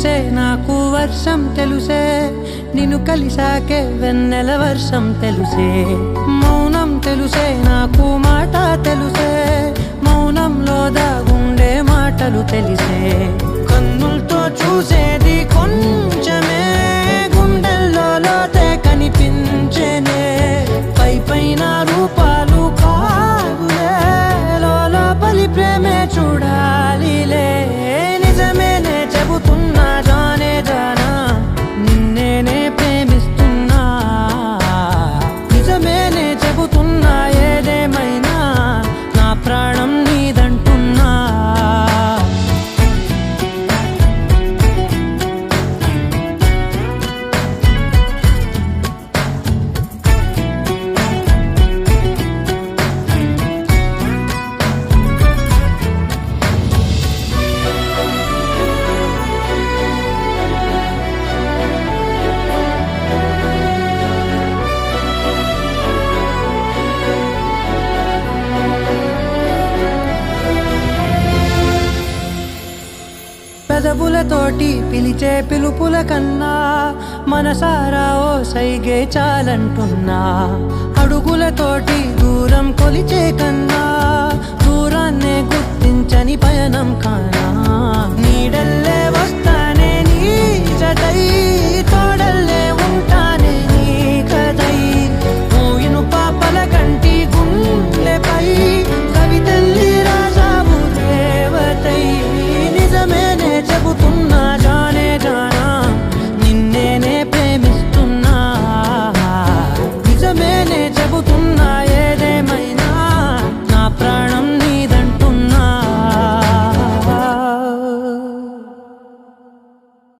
తెలుసే నాకు వర్షం తెలుసే నిన్ను కలిసాకే వెన్నెల వర్షం తెలుసే మౌనం తెలుసే నాకు మాట తెలుసే మౌనంలో దాగుండే మాటలు తెలిసే కన్నులతో చూసేది కొంచెమే గుండెల్లో లోతే కనిపించేనే పై పైన రూపాలు కాదులే లోపలి ప్రేమే చూడాలిలే నిజమేనే చెబుతున్నా జానే జానా నిన్నేనే ప్రేమిస్తున్నా నిజమేనే చెబుతున్నా ఏదేమైనా నా ప్రాణం నీదంటున్నా పెదవులతోటి పిలిచే పిలుపుల కన్నా మనసారా ఓ సైగే చాలంటున్నా అడుగులతోటి దూరం కొలిచే కన్నా దూరాన్నే గుర్తించని పయనం కానా నీడల్లే వస్తానే నీ జతై తోడల్లే ఉంటానే నీ కదై మూయిను పాపల కంటి గుండెపై కవితల్లి రాజావు దేవతై నిజమేనే చెబుతూ